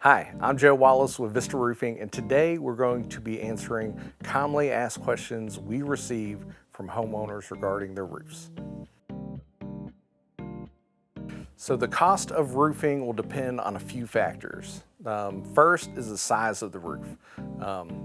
Hi, I'm Joe Wallace with Vista Roofing, and today we're going to be answering commonly asked questions we receive from homeowners regarding their roofs. So the cost of roofing will depend on a few factors. First is the size of the roof.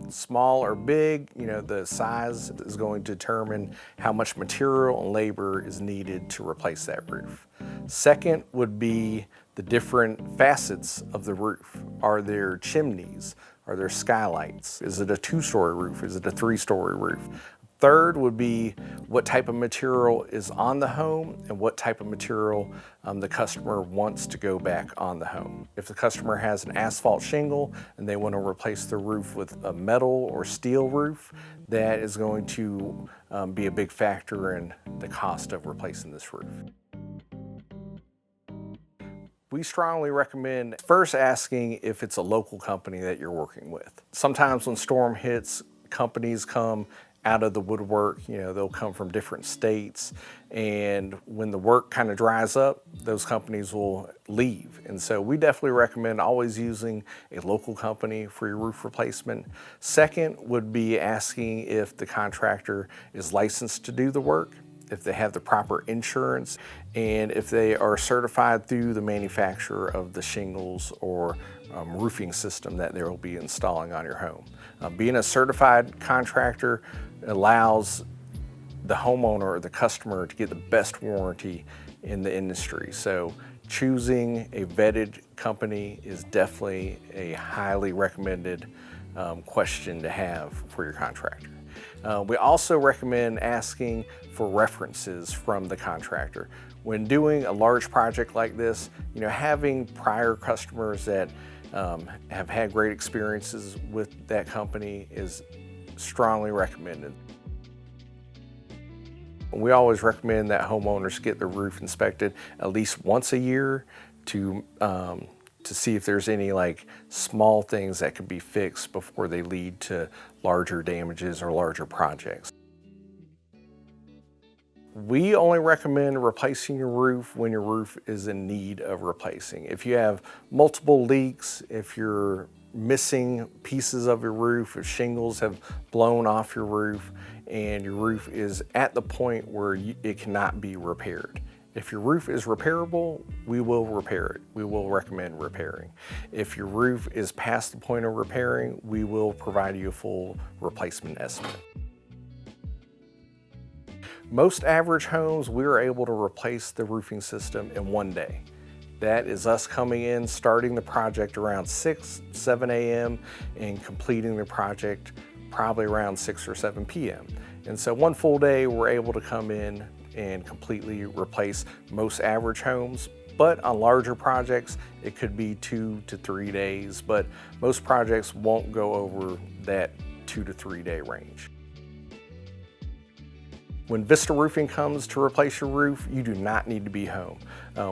Small or big, the size is going to determine how much material and labor is needed to replace that roof. Second would be the different facets of the roof. Are there chimneys? Are there skylights? Is it a two-story roof? Is it a three-story roof? Third would be what type of material is on the home and what type of material the customer wants to go back on the home. If the customer has an asphalt shingle and they want to replace the roof with a metal or steel roof, that is going to be a big factor in the cost of replacing this roof. We strongly recommend first asking if it's a local company that you're working with. Sometimes when storm hits, companies come out of the woodwork, they'll come from different states, and when the work kind of dries up, those companies will leave. And so we definitely recommend always using a local company for your roof replacement. Second would be asking if the contractor is licensed to do the work, if they have the proper insurance, and if they are certified through the manufacturer of the shingles or roofing system that they will be installing on your home. Being a certified contractor allows the homeowner or the customer to get the best warranty in the industry. So choosing a vetted company is definitely a highly recommended question to have for your contractor. We also recommend asking for references from the contractor. When doing a large project like this, having prior customers that have had great experiences with that company is strongly recommended. We always recommend that homeowners get their roof inspected at least once a year to see if there's any small things that could be fixed before they lead to larger damages or larger projects. We only recommend replacing your roof when your roof is in need of replacing. If you have multiple leaks, if you're missing pieces of your roof, if shingles have blown off your roof, and your roof is at the point where it cannot be repaired. If your roof is repairable, we will repair it. We will recommend repairing. If your roof is past the point of repairing, we will provide you a full replacement estimate. Most average homes, we are able to replace the roofing system in one day. That is us coming in, starting the project around 6, 7 a.m. and completing the project probably around 6 or 7 p.m. And so one full day, we're able to come in and completely replace most average homes. But on larger projects, it could be 2 to 3 days, but most projects won't go over that 2 to 3 day range. When Vista Roofing comes to replace your roof, you do not need to be home.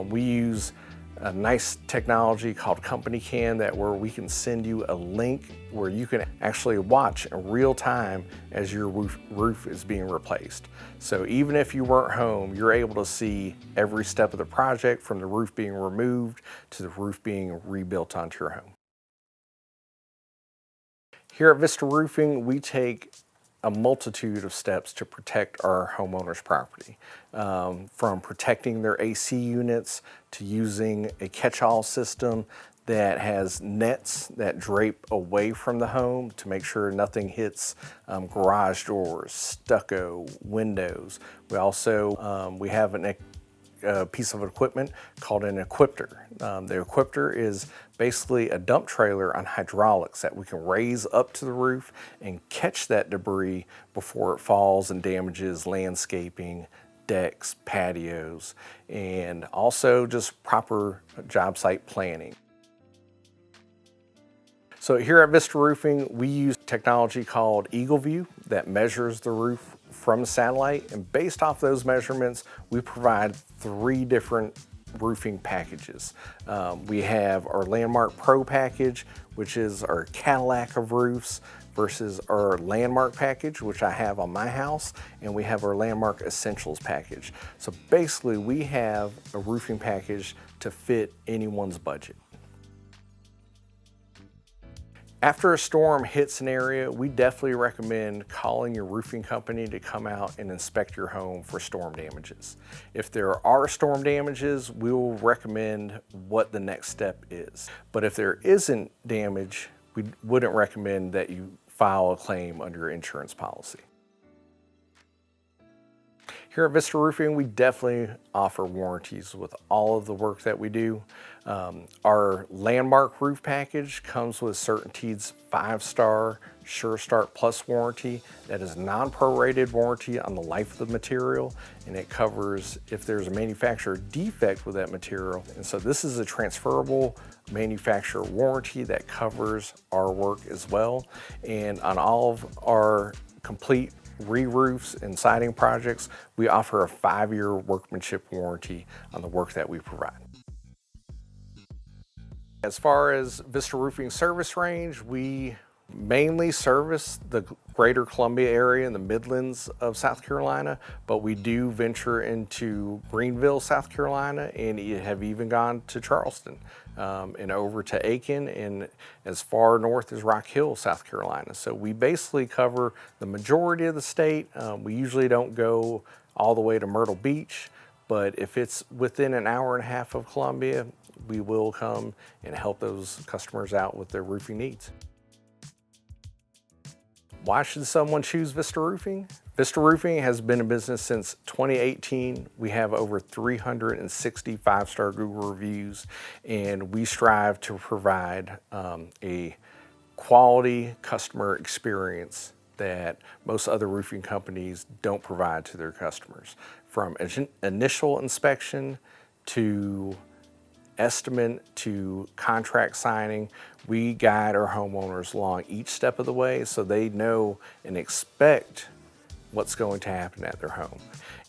We use a nice technology called Company Can where we can send you a link where you can actually watch in real time as your roof is being replaced. So even if you weren't home, you're able to see every step of the project from the roof being removed to the roof being rebuilt onto your home. Here at Vista Roofing, we take a multitude of steps to protect our homeowners' property, from protecting their AC units to using a catch-all system that has nets that drape away from the home to make sure nothing hits garage doors, stucco, windows. We also we have a piece of equipment called an equipter. The equipter is basically a dump trailer on hydraulics that we can raise up to the roof and catch that debris before it falls and damages landscaping, decks, patios, and also just proper job site planning. So here at Vista Roofing, we use technology called Eagle View that measures the roof from satellite, and based off those measurements, we provide 3 different roofing packages. We have our Landmark Pro package, which is our Cadillac of roofs, versus our Landmark package, which I have on my house, and we have our Landmark Essentials package. So basically, we have a roofing package to fit anyone's budget. After a storm hits an area, we definitely recommend calling your roofing company to come out and inspect your home for storm damages. If there are storm damages, we will recommend what the next step is. But if there isn't damage, we wouldn't recommend that you file a claim under your insurance policy. Here at Vista Roofing, we definitely offer warranties with all of the work that we do. Our Landmark Roof Package comes with CertainTeed's 5-star Sure Start Plus warranty. That is non-prorated warranty on the life of the material, and it covers if there's a manufacturer defect with that material. And so this is a transferable manufacturer warranty that covers our work as well. And on all of our complete re-roofs and siding projects, we offer a 5-year workmanship warranty on the work that we provide. As far as Vista Roofing service range, we mainly service the greater Columbia area and the Midlands of South Carolina, but we do venture into Greenville, South Carolina, and have even gone to Charleston and over to Aiken and as far north as Rock Hill, South Carolina. So we basically cover the majority of the state. We usually don't go all the way to Myrtle Beach, but if it's within an hour and a half of Columbia, we will come and help those customers out with their roofing needs. Why should someone choose Vista Roofing? Vista Roofing has been in business since 2018. We have over 360 5-star Google reviews, and we strive to provide a quality customer experience that most other roofing companies don't provide to their customers. From initial inspection to estimate to contract signing, we guide our homeowners along each step of the way so they know and expect what's going to happen at their home.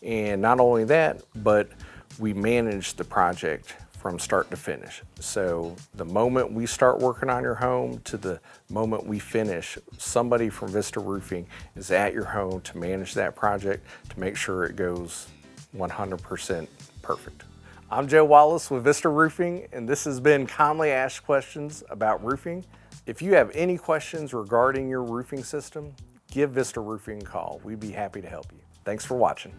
And not only that, but we manage the project from start to finish. So the moment we start working on your home to the moment we finish, somebody from Vista Roofing is at your home to manage that project to make sure it goes 100% perfect. I'm Joe Wallace with Vista Roofing, and this has been Commonly Asked Questions About Roofing. If you have any questions regarding your roofing system, give Vista Roofing a call. We'd be happy to help you. Thanks for watching.